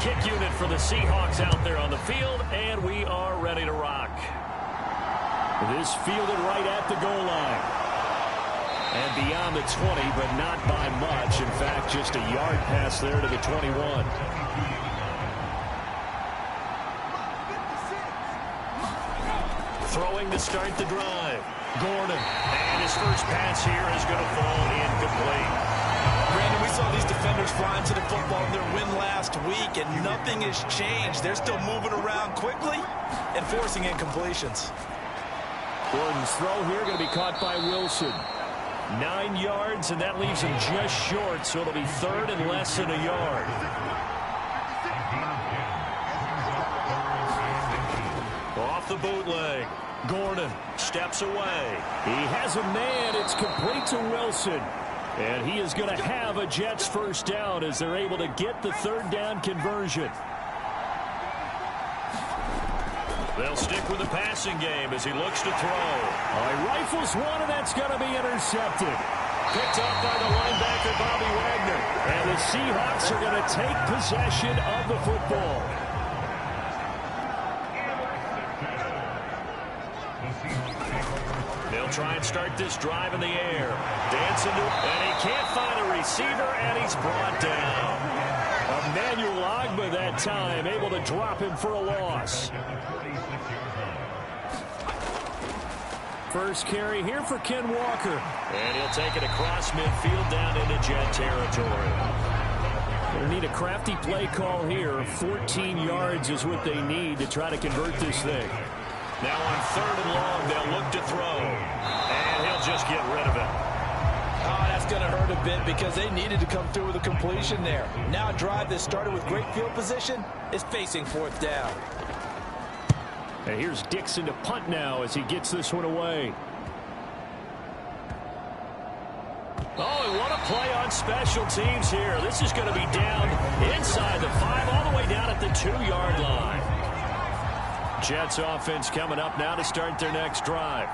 kick unit for the Seahawks out there on the field, and we are ready to rock. This fielded right at the goal line. And beyond the 20, but not by much. In fact, just a yard pass there to the 21. Throwing to start the drive. Gordon. And his first pass here is going to fall incomplete. Brandon, we saw these defenders flying to the football in their win last week, and nothing has changed. They're still moving around quickly and forcing incompletions. Gordon's throw here going to be caught by Wilson. 9 yards, and that leaves him just short, so it'll be third and less than a yard. Off the bootleg. Gordon steps away. He has a man. It's complete to Wilson. And he is going to have a Jets first down as they're able to get the third down conversion. They'll stick with the passing game as he looks to throw. He rifles one, and that's going to be intercepted. Picked up by the linebacker, Bobby Wagner. And the Seahawks are going to take possession of the football. They'll try and start this drive in the air. Dancing to, and he can't find a receiver, and he's brought down. Emmanuel Ogbah that time, able to drop him for a loss. First carry here for Ken Walker. And he'll take it across midfield down into Jet territory. They'll need a crafty play call here. 14 yards is what they need to try to convert this thing. Now on third and long, they'll look to throw. And he'll just get rid of it. Oh, that's going to hurt a bit because they needed to come through with a completion there. Now a drive that started with great field position is facing fourth down. And here's Dixon to punt now as he gets this one away. Oh, and what a play on special teams here. This is going to be down inside the 5, all the way down at the 2-yard line. Jets offense coming up now to start their next drive.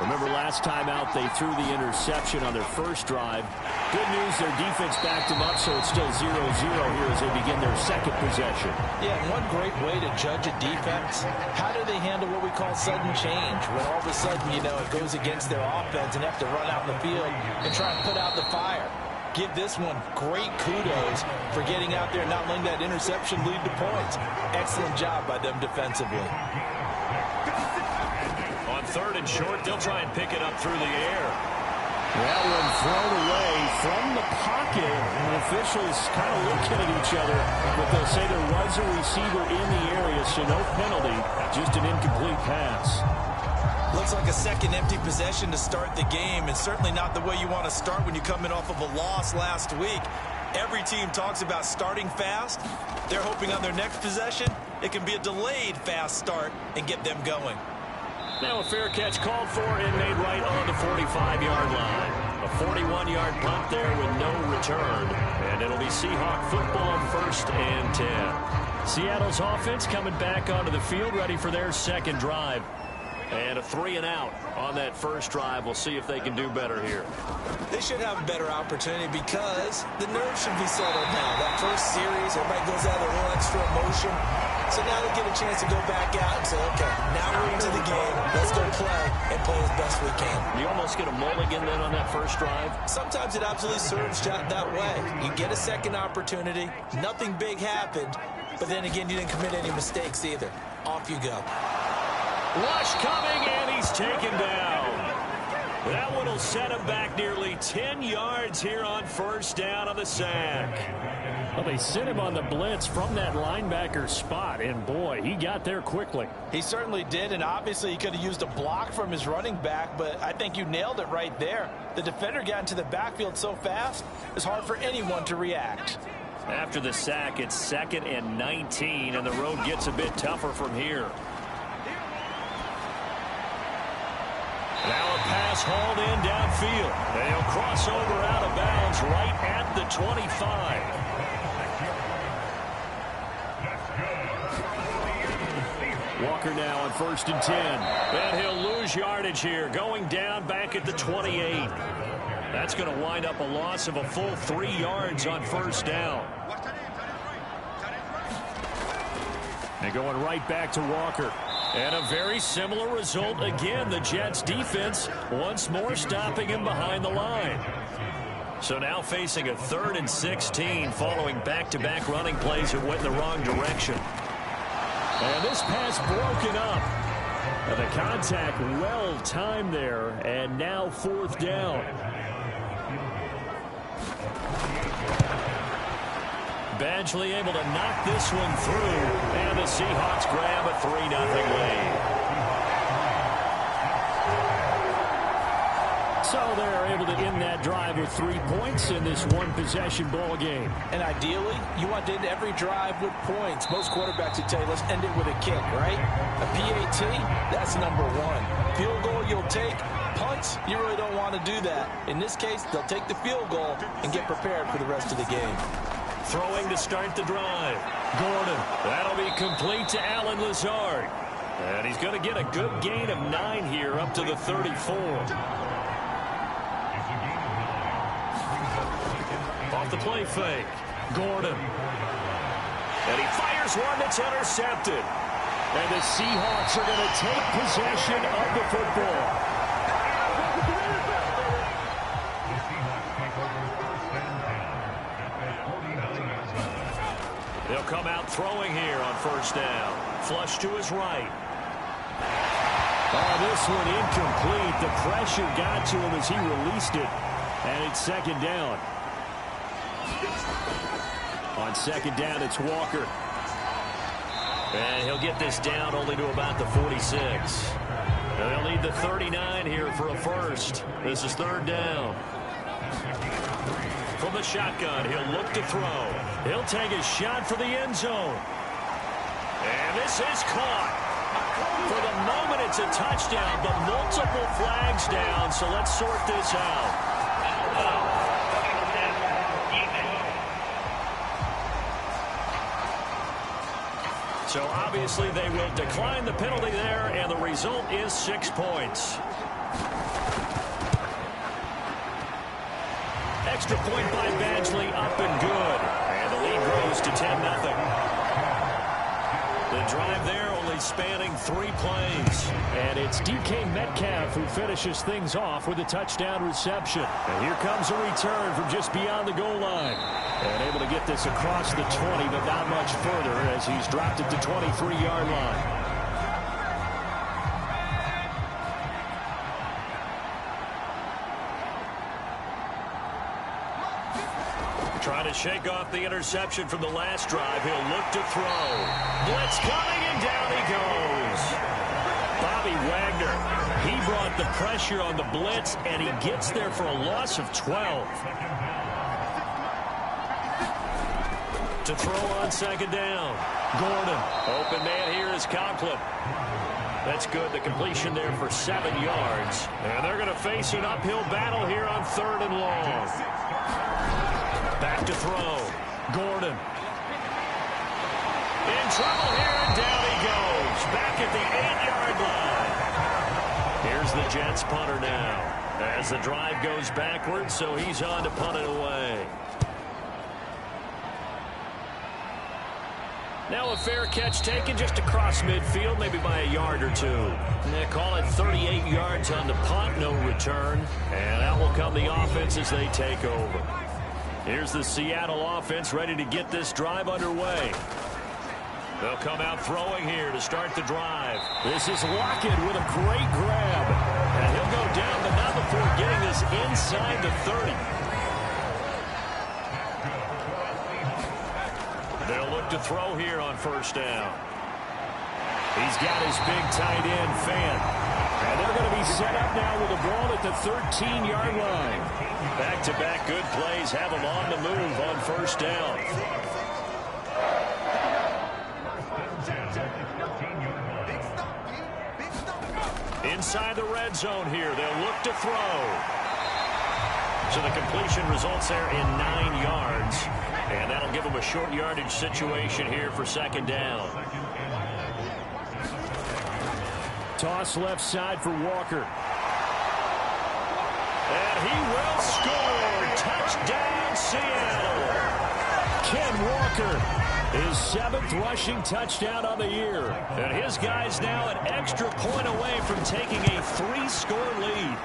Remember last time out they threw the interception on their first drive. Good news, their defense backed them up, so it's still 0-0 here as they begin their second possession. Yeah, one great way to judge a defense, how do they handle what we call sudden change? When all of a sudden, you know, it goes against their offense and they have to run out in the field and try and put out the fire. Give this one great kudos for getting out there and not letting that interception lead to points. Excellent job by them defensively. On third and short, they'll try and pick it up through the air. That one thrown away from the pocket. And the officials kind of looking at each other, but they'll say there was a receiver in the area, so no penalty, just an incomplete pass. Looks like a second empty possession to start the game, and certainly not the way you want to start when you come in off of a loss last week. Every team talks about starting fast. They're hoping on their next possession, it can be a delayed fast start and get them going. Now a fair catch called for and made right on the 45-yard line. A 41-yard punt there with no return. And it'll be Seahawk football first and 10. Seattle's offense coming back onto the field, ready for their second drive. And a 3-and-out on that first drive. We'll see if they can do better here. They should have a better opportunity because the nerves should be settled now. That first series, everybody goes out with a little extra emotion. So now they get a chance to go back out and say, okay, now we're into the game. Let's go play and play as best we can. You almost get a mulligan then on that first drive? Sometimes it absolutely serves that way. You get a second opportunity. Nothing big happened. But then again, you didn't commit any mistakes either. Off you go. Rush coming, and he's taken down. That one will set him back nearly 10 yards here on first down on the sack. Well, they sent him on the blitz from that linebacker spot, and boy, he got there quickly. He certainly did, and obviously he could have used a block from his running back, but I think you nailed it right there. The defender got into the backfield so fast, it's hard for anyone to react. After the sack, it's 2nd and 19, and the road gets a bit tougher from here. Now a pass hauled in downfield. They'll cross over out of bounds right at the 25. Walker now on 1st and 10. And he'll lose yardage here, going down back at the 28. That's going to wind up a loss of a full 3 yards on first down. And going right back to Walker. And a very similar result again. The Jets defense once more stopping him behind the line. So now facing a 3rd and 16 following back-to-back running plays that went in the wrong direction. And this pass broken up. And the contact well timed there. And now 4th down. Badgley able to knock this one through. And the Seahawks grab a 3-0 lead. So they're able to end that drive with 3 points in this one-possession ball game. And ideally, you want to end every drive with points. Most quarterbacks would tell you, let's end it with a kick, right? A PAT, that's number 1. Field goal you'll take. Punts, you really don't want to do that. In this case, they'll take the field goal and get prepared for the rest of the game. Throwing to start the drive. Gordon. That'll be complete to Allen Lazard. And he's going to get a good gain of 9 here up to the 34. Off the play fake. Gordon. And he fires one that's intercepted. And the Seahawks are going to take possession of the football. They'll come out throwing here on 1st down. Flush to his right. Oh, this one incomplete. The pressure got to him as he released it. And it's 2nd down. On 2nd down, it's Walker. And he'll get this down only to about the 46. They'll need the 39 here for a first. This is 3rd down. From the shotgun, he'll look to throw. He'll take a shot for the end zone. And this is caught. For the moment, it's a touchdown, but multiple flags down, so let's sort this out. So obviously they will decline the penalty there, and the result is 6 points. Extra point by Badgley, up and good. And the lead grows to 10-0. The drive there only spanning 3 plays. And it's DK Metcalf who finishes things off with a touchdown reception. And here comes a return from just beyond the goal line. And able to get this across the 20, but not much further as he's dropped it to 23-yard line. Trying to shake off the interception from the last drive. He'll look to throw. Blitz coming, and down he goes. Bobby Wagner, he brought the pressure on the blitz, and he gets there for a loss of 12. To throw on 2nd down. Gordon. Open man here is Conklin. That's good. The completion there for 7 yards. And they're going to face an uphill battle here on 3rd and long. Back to throw. Gordon. In trouble here, and down he goes. Back at the 8-yard line. Here's the Jets punter now. As the drive goes backwards, so he's on to punt it away. Now a fair catch taken just across midfield, maybe by a yard or 2. And they call it 38 yards on the punt, no return. And out will come the offense as they take over. Here's the Seattle offense ready to get this drive underway. They'll come out throwing here to start the drive. This is Lockett with a great grab. And he'll go down, but not before getting this inside the 30. They'll look to throw here on 1st down. He's got his big tight end, Fant. And they're going to be set up now with the ball at the 13-yard line. Back-to-back good plays have them on the move on 1st down. Inside the red zone here. They'll look to throw. So the completion results there in 9 yards. And that'll give them a short yardage situation here for 2nd down. Toss left side for Walker. And he will score. Touchdown, Seattle. Ken Walker His 7th rushing touchdown on the year. And his guys now an extra point away from taking a 3-score lead.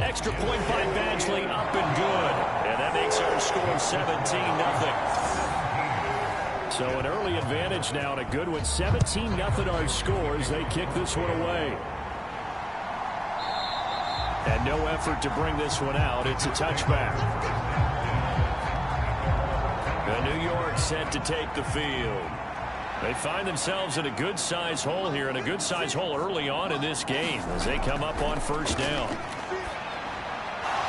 Extra point by Badgley up and good. And that makes our score 17-0. So an early advantage now and a good one. 17-0 our score as they kick this one away. And no effort to bring this one out. It's a touchback. New York set to take the field. They find themselves in a good-sized hole here, and a good-sized hole early on in this game as they come up on first down.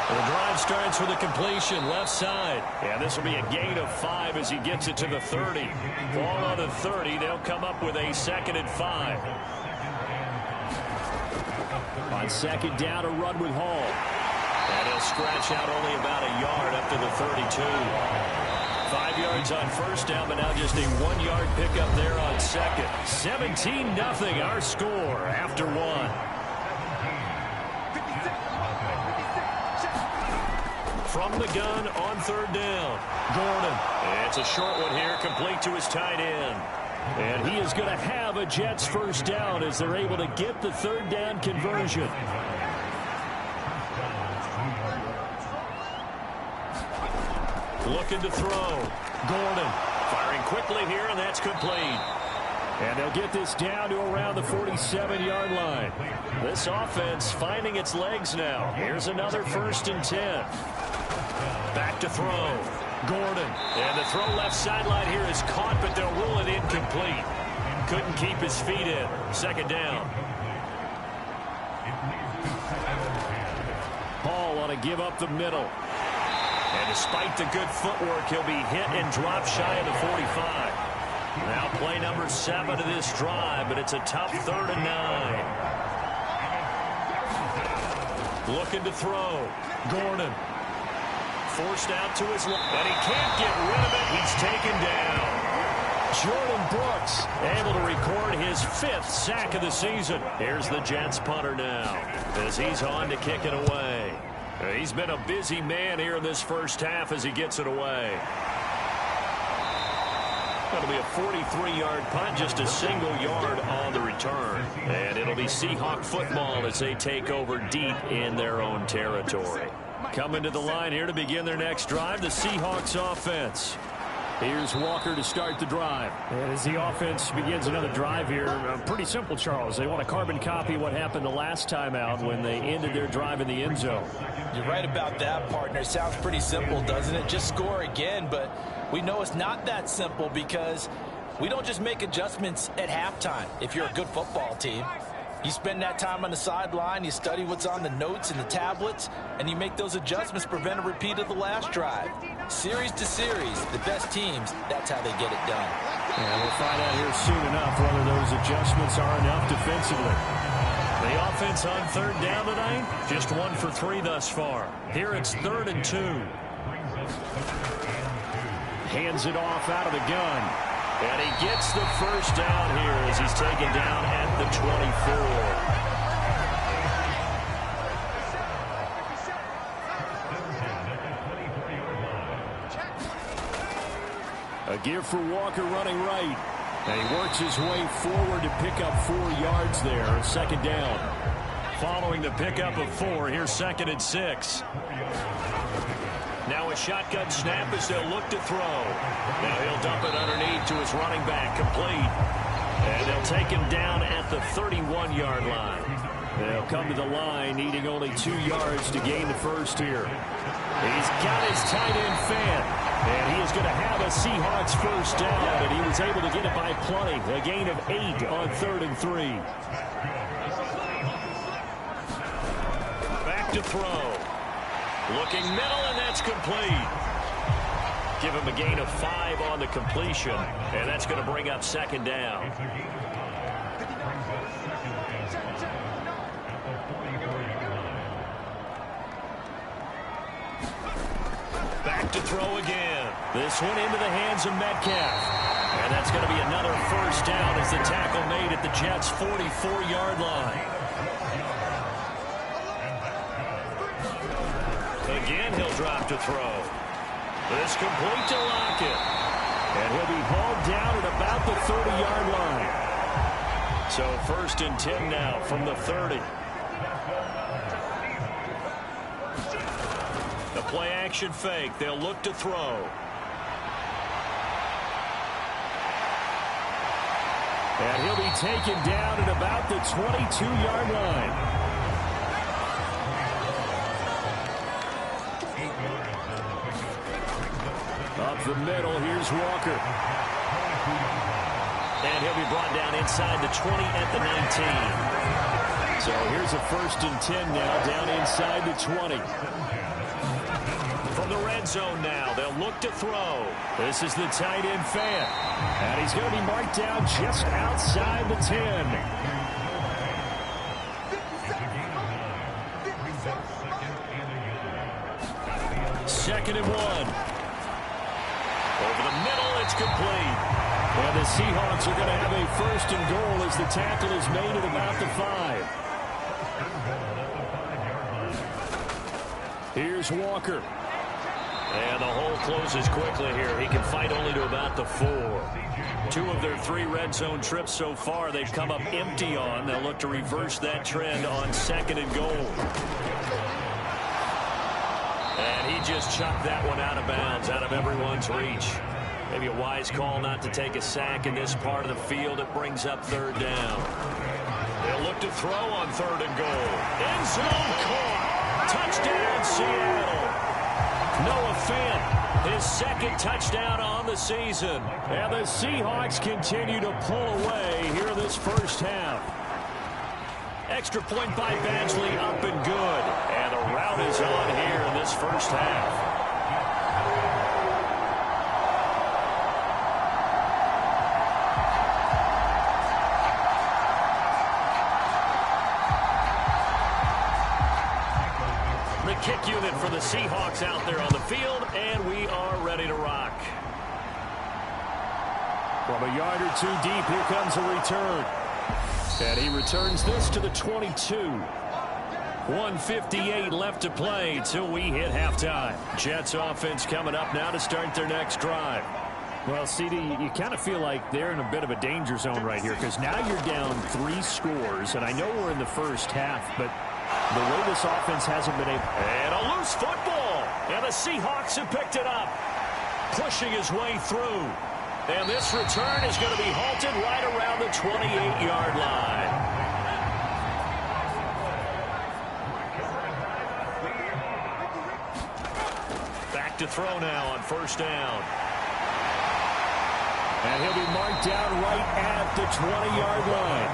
The drive starts with a completion left side. And this will be a gain of 5 as he gets it to the 30. Ball on the 30. They'll come up with a 2nd and 5. On 2nd down, a run with Hall. And he'll scratch out only about a yard up to the 32. 5 yards on first down, but now just a 1-yard pickup there on 2nd. 17-0 our score after 1. From the gun on 3rd down. Gordon. It's a short one here, complete to his tight end. And he is going to have a Jets first down as they're able to get the 3rd down conversion. Looking to throw. Gordon firing quickly here, and that's complete. And they'll get this down to around the 47-yard line. This offense finding its legs now. Here's another 1st and 10. Back to throw. Gordon. And the throw left sideline here is caught, but they'll rule it incomplete. Couldn't keep his feet in. 2nd down. Hall on a give up the middle. And despite the good footwork, he'll be hit and dropped shy of the 45. Now play number 7 of this drive, but it's a tough 3rd and 9. Looking to throw. Gordon. Forced out to his left, and he can't get rid of it. He's taken down. Jordan Brooks able to record his 5th sack of the season. Here's the Jets punter now as he's on to kick it away. He's been a busy man here in this first half as he gets it away. It'll be a 43-yard punt, just a single yard on the return. And it'll be Seahawk football as they take over deep in their own territory. Coming to the line here to begin their next drive, the Seahawks offense. Here's Walker to start the drive. And as the offense begins another drive here, pretty simple, Charles. They want to carbon copy what happened the last time out when they ended their drive in the end zone. You're right about that, partner. Sounds pretty simple, doesn't it? Just score again, but we know it's not that simple because we don't just make adjustments at halftime if you're a good football team. You spend that time on the sideline, you study what's on the notes and the tablets, and you make those adjustments to prevent a repeat of the last drive. Series to series, the best teams, that's how they get it done. And we'll find out here soon enough whether those adjustments are enough defensively. The offense on 3rd down tonight, just 1 for 3 thus far. Here it's 3rd and 2. Hands it off out of the gun. And he gets the first down here as he's taken down at the 24. A give for Walker running right. And he works his way forward to pick up 4 yards there. 2nd down. Following the pickup of 4, here's 2nd and 6. Now a shotgun snap as they'll look to throw. Now he'll dump it underneath to his running back, complete. And they'll take him down at the 31-yard line. They'll come to the line, needing only 2 yards to gain the first here. He's got his tight end fan. And he is going to have a Seahawks first down, and he was able to get it by plenty. A gain of 8 on 3rd and 3. Back to throw. Looking middle, and that's complete. Give him a gain of 5 on the completion, and that's going to bring up 2nd down. Back to throw again. This one into the hands of Metcalf. And that's going to be another first down as the tackle made at the Jets' 44-yard line. Again, he'll drop to throw. This complete to Lockett. And he'll be hauled down at about the 30-yard line. So 1st and 10 now from the 30. The play action fake. They'll look to throw. And he'll be taken down at about the 22-yard line. Up the middle, here's Walker. And he'll be brought down inside the 20 at the 19. So here's a 1st and 10 now, down inside the 20. From the red zone now, they'll look to throw. This is the tight end fan. And he's going to be marked down just outside the 10. Second and 1. Over the middle, it's complete. And the Seahawks are going to have a 1st and goal as the tackle is made at about the 5. Here's Walker. And the hole closes quickly here. He can fight only to about the 4. 2 of their 3 red zone trips so far they've come up empty on. They'll look to reverse that trend on 2nd and goal. And he just chucked that one out of bounds, out of everyone's reach. Maybe a wise call not to take a sack in this part of the field. It brings up 3rd down. They'll look to throw on 3rd and goal. End zone caught. Touchdown, Seattle. Noah Fant, his 2nd touchdown on the season. And the Seahawks continue to pull away here in this 1st half. Extra point by Badgley, up and good. And the rout is on here in this 1st half. Kick unit for the Seahawks out there on the field, and we are ready to rock. From a yard or 2 deep, here comes a return. And he returns this to the 22. 1:58 left to play till we hit halftime. Jets offense coming up now to start their next drive. Well, CD, you kind of feel like they're in a bit of a danger zone right here because now you're down 3 scores, and I know we're in the 1st half, but the way this offense hasn't been able... And a loose football. And the Seahawks have picked it up. Pushing his way through. And this return is going to be halted right around the 28-yard line. Back to throw now on 1st down. And he'll be marked down right at the 20-yard line.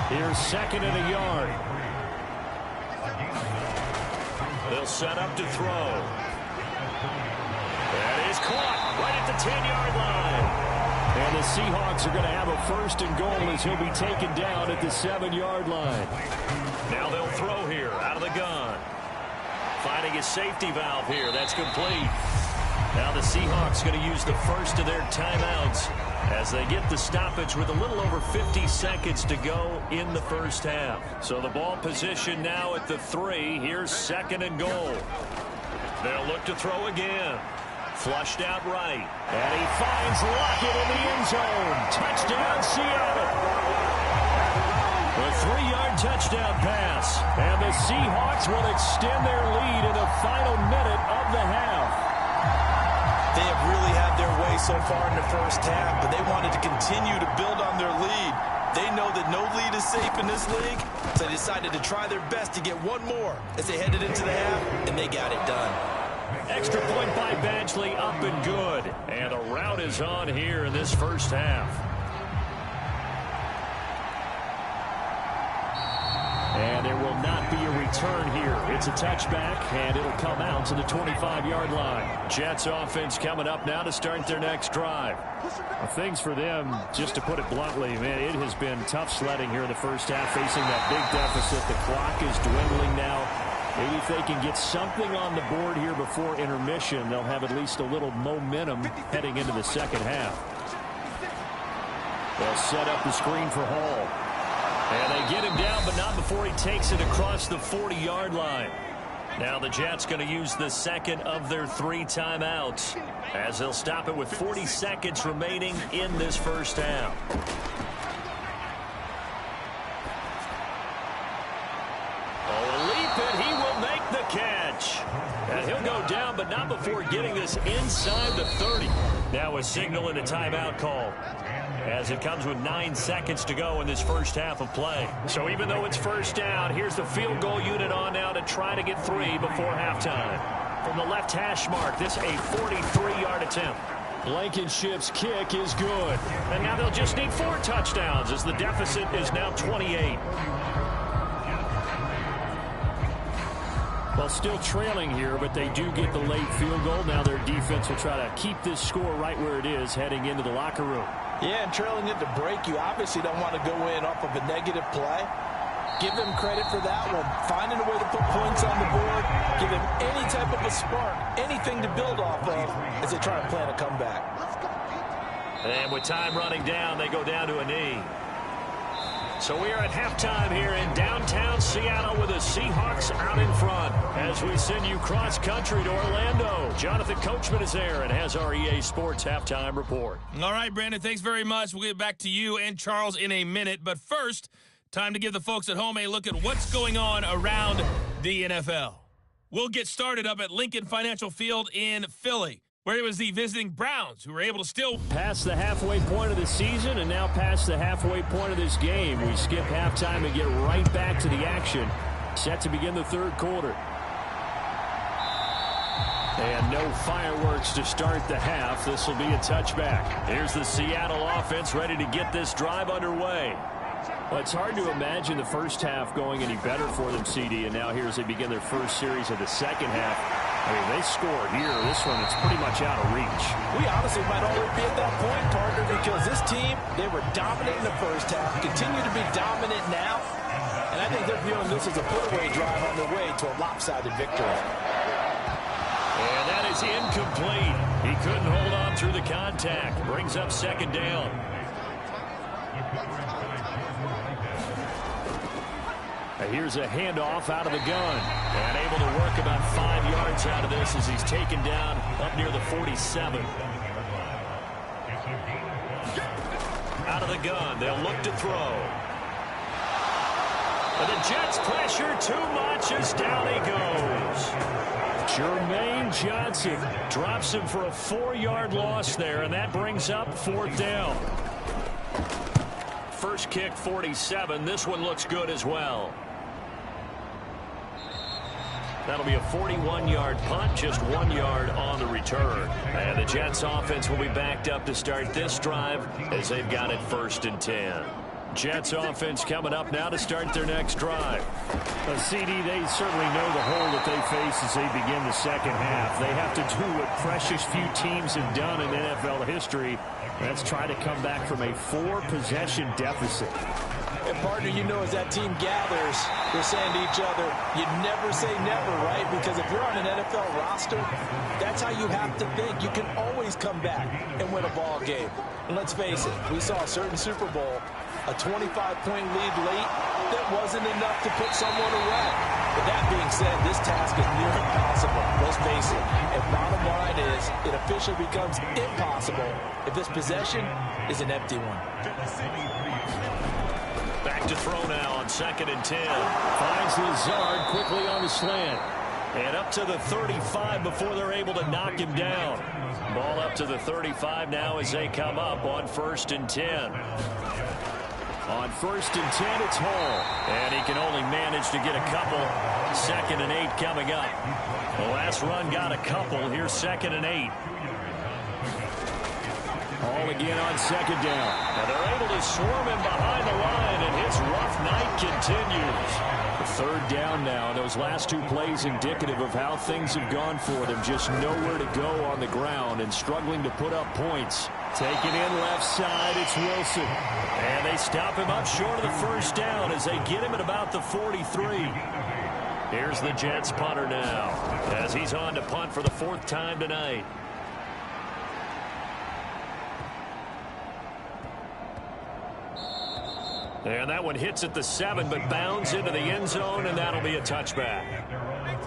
Here's 2nd and a yard. They'll set up to throw. That is caught right at the 10-yard line. And the Seahawks are going to have a 1st and goal as he'll be taken down at the 7-yard line. Now they'll throw here out of the gun. Finding a safety valve here. That's complete. Now the Seahawks going to use the first of their timeouts as they get the stoppage with a little over 50 seconds to go in the 1st half. So the ball position now at the 3. Here's 2nd and goal. They'll look to throw again. Flushed out right. And he finds Lockett in the end zone. Touchdown, Seattle. A 3-yard touchdown pass. And the Seahawks will extend their lead in the final minute of the half. They have really had their way so far in the 1st half, but they wanted to continue to build on their lead. They know that no lead is safe in this league, so they decided to try their best to get one more as they headed into the half, and they got it done. Extra point by Badgley, up and good. And the rout is on here in this 1st half. And there will not be a return here. It's a touchback, and it'll come out to the 25-yard line. Jets offense coming up now to start their next drive. Well, things for them, just to put it bluntly, man, it has been tough sledding here in the 1st half, facing that big deficit. The clock is dwindling now. Maybe if they can get something on the board here before intermission, they'll have at least a little momentum heading into the 2nd half. They'll set up the screen for Hall. And they get him down, but not before he takes it across the 40-yard line. Now the Jets going to use the second of their 3 timeouts as they'll stop it with 40 seconds remaining in this first half. Oh, a leap, and he will make the catch. And he'll go down, but not before getting this inside the 30. Now a signal and a timeout call, as it comes with 9 seconds to go in this first half of play. So even though it's first down, here's the field goal unit on now to try to get 3 before halftime. From the left hash mark, this a 43-yard attempt. Blankenship's kick is good. And now they'll just need 4 touchdowns as the deficit is now 28. Well, still trailing here, but they do get the late field goal. Now their defense will try to keep this score right where it is heading into the locker room. Yeah, and trailing into break, you obviously don't want to go in off of a negative play. Give them credit for that one. Finding a way to put points on the board, give them any type of a spark, anything to build off of as they try to plan a comeback. And with time running down, they go down to a knee. So we are at halftime here in downtown Seattle with the Seahawks out in front as we send you cross-country to Orlando. Jonathan Coachman is there and has our EA Sports halftime report. All right, Brandon, thanks very much. We'll get back to you and Charles in a minute. But first, time to give the folks at home a look at what's going on around the NFL. We'll get started up at Lincoln Financial Field in Philly, where it was the visiting Browns who were able to still pass the halfway point of the season and now past the halfway point of this game. We skip halftime and get right back to the action. Set to begin the third quarter. And no fireworks to start the half. This will be a touchback. Here's the Seattle offense ready to get this drive underway. Well, it's hard to imagine the first half going any better for them, CD, and now here as they begin their first series of the second half. I mean, they score here. This one, it's pretty much out of reach. We honestly might already be at that point, partner, because this team, they were dominant in the first half, continue to be dominant now, and I think they're viewing this as a put-away drive on their way to a lopsided victory. And that is incomplete. He couldn't hold on through the contact. Brings up second down. Here's a handoff out of the gun. And able to work about 5 yards out of this as he's taken down up near the 47. Out of the gun. They'll look to throw. And the Jets pressure too much as down he goes. Jermaine Johnson drops him for a 4-yard loss there, and that brings up 4th down. First kick, 47. This one looks good as well. That'll be a 41-yard punt, just 1 yard on the return. And the Jets offense will be backed up to start this drive as they've got it 1st and 10. Jets offense coming up now to start their next drive. CD, they certainly know the hole that they face as they begin the second half. They have to do what precious few teams have done in NFL history. That's try to come back from a 4-possession deficit. And, partner, you know, as that team gathers, they're saying to each other, you never say never, right? Because if you're on an NFL roster, that's how you have to think. You can always come back and win a ball game. And let's face it, we saw a certain Super Bowl, a 25-point lead late, that wasn't enough to put someone away. But that being said, this task is near impossible. Let's face it. And bottom line is, it officially becomes impossible if this possession is an empty one. Back to throw now on 2nd and 10. Finds Lazard quickly on the slant. And up to the 35 before they're able to knock him down. Ball up to the 35 now as they come up on 1st and 10. On 1st and 10, it's Hall. And he can only manage to get a couple. 2nd and 8 coming up. The last run got a couple. Here's 2nd and 8. Hall again on 2nd down. And they're able to swarm him behind the line, and his rough night continues. 3rd down now. Those last 2 plays indicative of how things have gone for them. Just nowhere to go on the ground and struggling to put up points. Taken in left side, it's Wilson. And they stop him up short of the 1st down as they get him at about the 43. Here's the Jets punter now as he's on to punt for the 4th time tonight. And that one hits at the 7, but bounds into the end zone, and that'll be a touchback.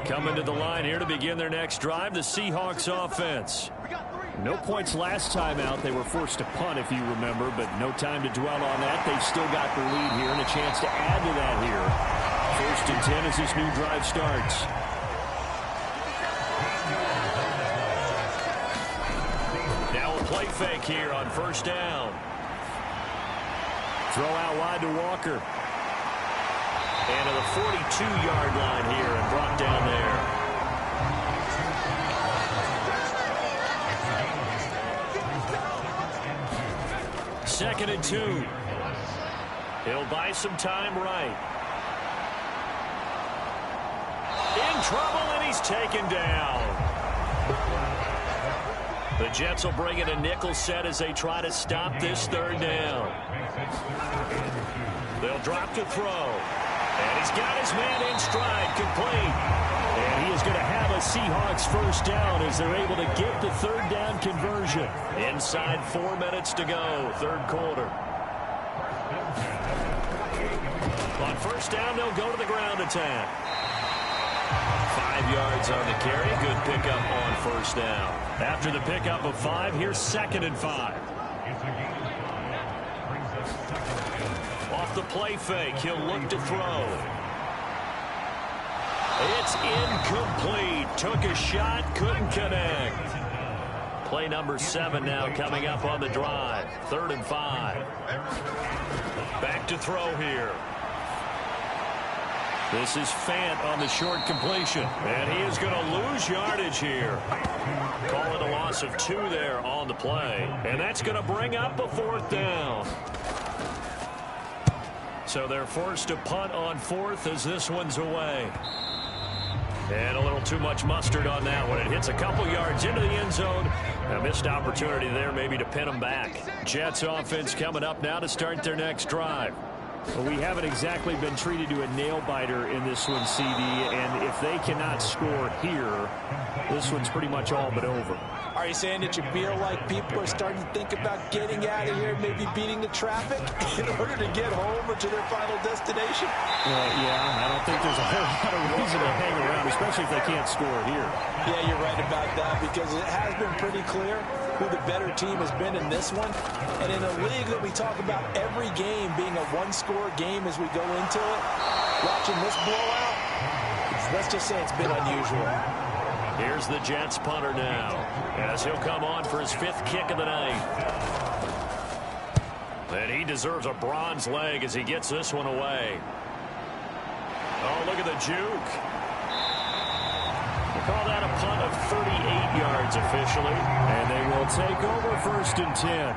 Coming to the line here to begin their next drive, the Seahawks offense. No points last time out. They were forced to punt, if you remember, but no time to dwell on that. They've still got the lead here and a chance to add to that here. 1st and 10 as this new drive starts. Now a play fake here on 1st down. Throw out wide to Walker. And to the 42-yard line here and brought down there. Second and 2. He'll buy some time right. In trouble, and he's taken down. The Jets will bring in a nickel set as they try to stop this 3rd down. They'll drop to throw. And he's got his man in stride, complete. And he is going to have a Seahawks 1st down as they're able to get the 3rd down conversion. Inside 4 minutes to go, 3rd quarter. On 1st down, they'll go to the ground attack. 5 yards on the carry. Good pickup on 1st down. After the pickup of 5, here's 2nd and 5. Off the play fake, he'll look to throw. It's incomplete. Took a shot, couldn't connect. Play number 7 now coming up on the drive. 3rd and 5. Back to throw here. This is Fant on the short completion. And he is going to lose yardage here. Call it a loss of 2 there on the play. And that's going to bring up a 4th down. So they're forced to punt on 4th as this one's away. And a little too much mustard on that one. It hits a couple yards into the end zone. A missed opportunity there maybe to pin them back. Jets offense coming up now to start their next drive. Well, we haven't exactly been treated to a nail-biter in this one, CD, and if they cannot score here, this one's pretty much all but over. Are you saying that you feel like people are starting to think about getting out of here, maybe beating the traffic in order to get home or to their final destination? Yeah, I don't think there's a whole lot of reason to hang around, especially if they can't score here. Yeah, you're right about that because it has been pretty clear who the better team has been in this one. And in a league that we talk about every game being a one-score game as we go into it, watching this blowout, let's just say it's been unusual. Here's the Jets punter now as he'll come on for his 5th kick of the night. And he deserves a bronze leg as he gets this one away. Oh, look at the juke. We'll call that a punt of 38 yards officially. And they will take over 1st and 10.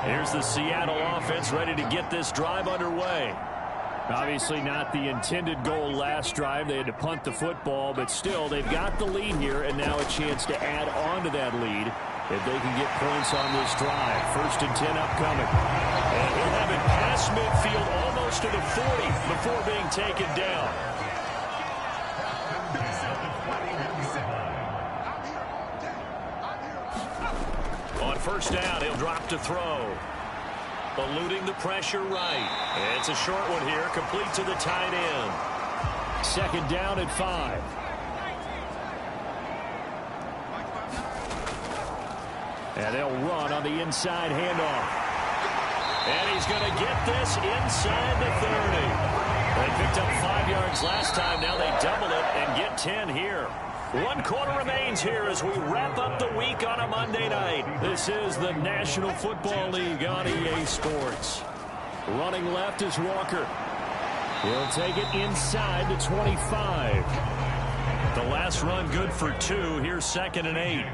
Here's the Seattle offense ready to get this drive underway. Obviously not the intended goal last drive. They had to punt the football, but still they've got the lead here and now a chance to add on to that lead if they can get points on this drive. 1st and 10 upcoming. And he'll have it past midfield almost to the 40 before being taken down. On 1st down, he'll drop to throw. Eluding the pressure right. And it's a short one here, complete to the tight end. 2nd down at 5. And they'll run on the inside handoff. And he's going to get this inside the 30. They picked up 5 yards last time. Now they double it and get 10 here. 1 quarter remains here as we wrap up the week on a Monday night. This is the National Football League on EA Sports. Running left is Walker. He'll take it inside the 25. The last run good for 2. Here's 2nd and 8.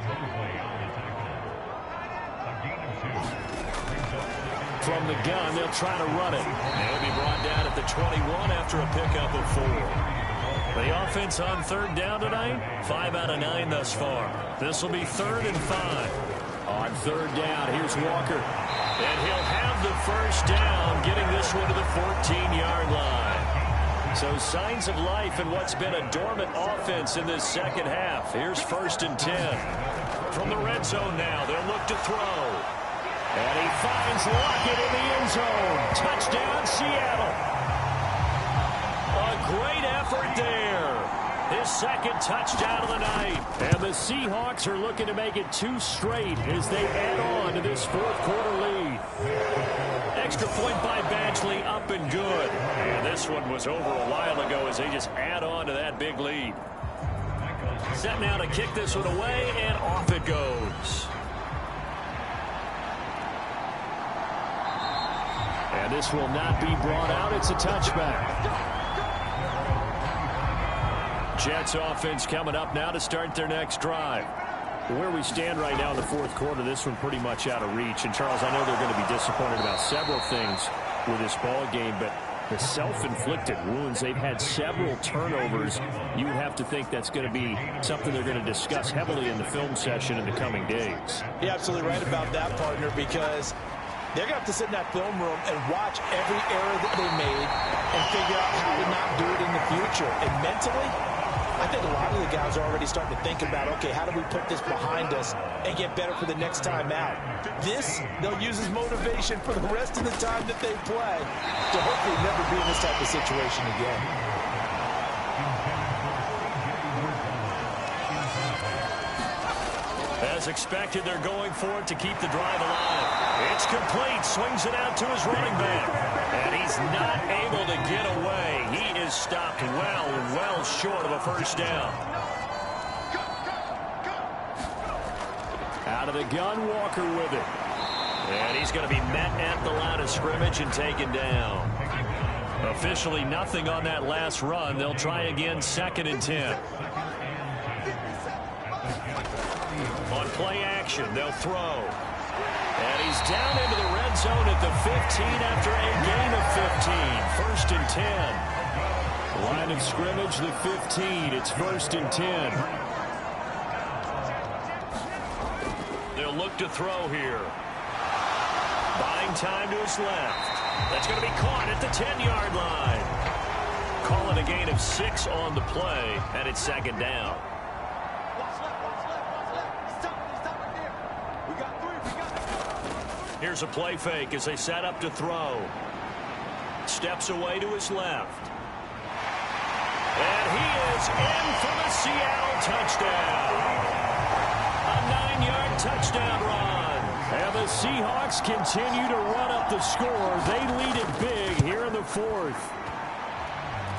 From the gun, they'll try to run it. They'll be brought down at the 21 after a pickup of 4. The offense on 3rd down tonight, 5 out of 9 thus far. This will be 3rd and 5. On 3rd down, here's Walker. And he'll have the 1st down, getting this one to the 14-yard line. So signs of life in what's been a dormant offense in this 2nd half. Here's 1st and 10. From the red zone now, they'll look to throw. And he finds Lockett in the end zone. Touchdown, Seattle. A great effort there. His second touchdown of the night. And the Seahawks are looking to make it 2 straight as they add on to this fourth-quarter lead. Extra point by Badgley, up and good. And this one was over a while ago as they just add on to that big lead. Set now to kick this one away, and off it goes. And this will not be brought out. It's a touchback. Jets offense coming up now to start their next drive. Where we stand right now in the fourth quarter, this one pretty much out of reach. And, Charles, I know they're going to be disappointed about several things with this ball game, but the self-inflicted wounds, they've had several turnovers. You would have to think that's going to be something they're going to discuss heavily in the film session in the coming days. You're absolutely right about that, partner, because they're going to have to sit in that film room and watch every error that they made and figure out how to not do it in the future. And mentally, I think a lot of the guys are already starting to think about, okay, how do we put this behind us and get better for the next time out? This, they'll use as motivation for the rest of the time that they play to hopefully never be in this type of situation again. As expected, they're going for it to keep the drive alive. It's complete. Swings it out to his running back. And he's not able to get away. He is stopped well short of a first down. Out of the gun, Walker with it. And he's going to be met at the line of scrimmage and taken down. Officially nothing on that last run. They'll try again, 2nd and 10. On play action, they'll throw. And he's down into the red zone at the 15 after a gain of 15. 1st and 10. Line of scrimmage, the 15. It's 1st and 10. They'll look to throw here. Buying time to his left. That's going to be caught at the 10-yard line. Call it a gain of 6 on the play, and it's 2nd down. Here's a play fake as they set up to throw. Steps away to his left. And he is in for the Seattle touchdown. A 9-yard touchdown run. And the Seahawks continue to run up the score. They lead it big here in the 4th.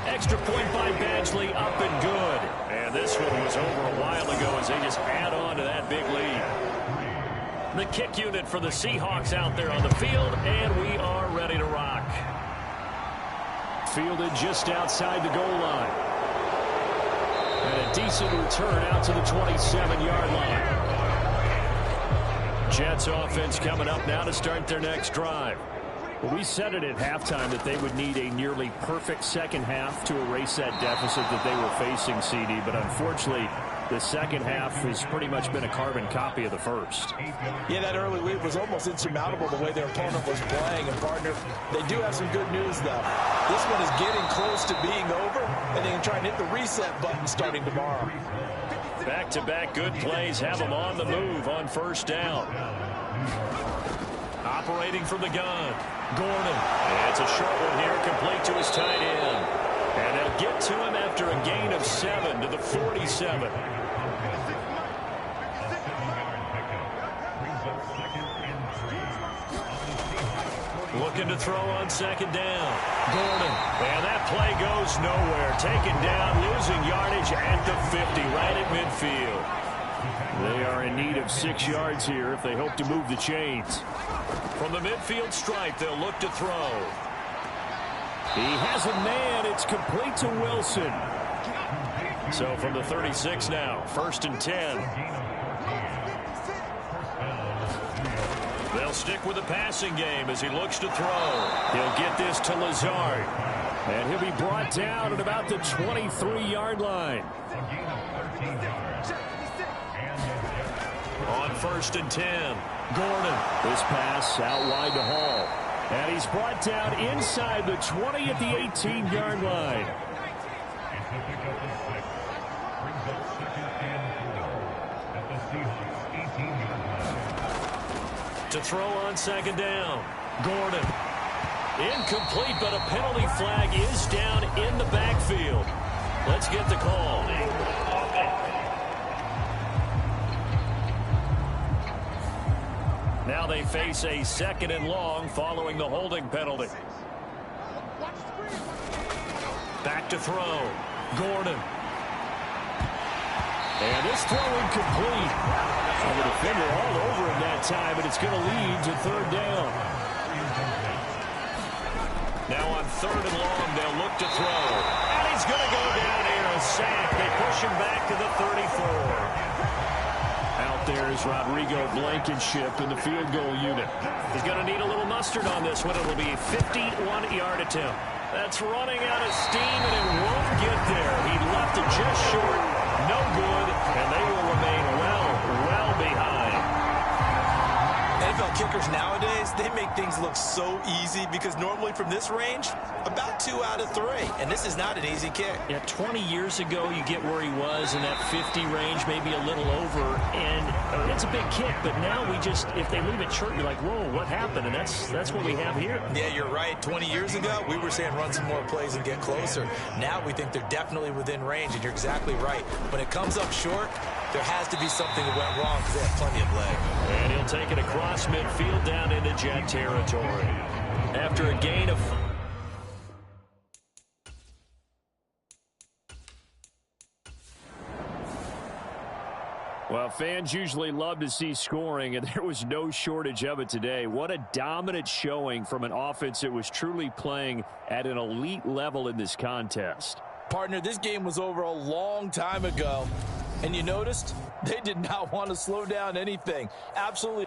Extra point by Badgley, up and good. And this one was over a while ago as they just add on to that big lead. The kick unit for the Seahawks out there on the field, and we are ready to rock. Fielded just outside the goal line. And a decent return out to the 27-yard line. Jets offense coming up now to start their next drive. Well, we said it at halftime that they would need a nearly perfect second half to erase that deficit that they were facing, CD, but unfortunately, the second half has pretty much been a carbon copy of the first. Yeah, that early lead was almost insurmountable the way their opponent was playing. And, partner, they do have some good news, though. This one is getting close to being over, and they can try and hit the reset button starting tomorrow. Back-to-back good plays have them on the move on 1st down. Operating from the gun. Gordon. It's a short one here, complete to his tight end. And they'll get to him after a gain of 7 to the 47. Looking to throw on 2nd down. Gordon. And that play goes nowhere. Taken down, losing yardage at the 50, right at midfield. They are in need of 6 yards here if they hope to move the chains. From the midfield stripe, they'll look to throw. He has a man. It's complete to Wilson. So from the 36 now, 1st and 10. They'll stick with the passing game as he looks to throw. He'll get this to Lazard. And he'll be brought down at about the 23-yard line. On 1st and 10, Gordon. This pass out wide to Hall. And he's brought down inside the 20 at the 18-yard line. To throw on 2nd down. Gordon. Incomplete, but a penalty flag is down in the backfield. Let's get the call. Now they face a 2nd and long following the holding penalty. Back to throw. Gordon. And this throw incomplete. The defender all over him that time, and it's going to lead to 3rd down. Now on 3rd and long, they'll look to throw. And he's going to go down here, a sack. They push him back to the 34. Out there is Rodrigo Blankenship in the field goal unit. He's going to need a little mustard on this one. It'll be a 51-yard attempt. That's running out of steam, and it won't get there. He left it just short. No good, and they will remain well behind. NFL kickers nowadays, they make things look so easy because normally from this range, about 2 out of 3. And this is not an easy kick. Yeah, 20 years ago, you get where he was in that 50 range, maybe a little over, and it's a big kick. But now we just, if they leave it short, you're like, whoa, what happened? And that's what we have here. Yeah, you're right. 20 years ago, we were saying run some more plays and get closer. Now we think they're definitely within range, and you're exactly right. When it comes up short, there has to be something that went wrong because they have plenty of leg. And he'll take it across midfield down into Jet territory. After a gain of... Well, fans usually love to see scoring, and there was no shortage of it today. What a dominant showing from an offense that was truly playing at an elite level in this contest. Partner, this game was over a long time ago, and you noticed they did not want to slow down anything. Absolutely.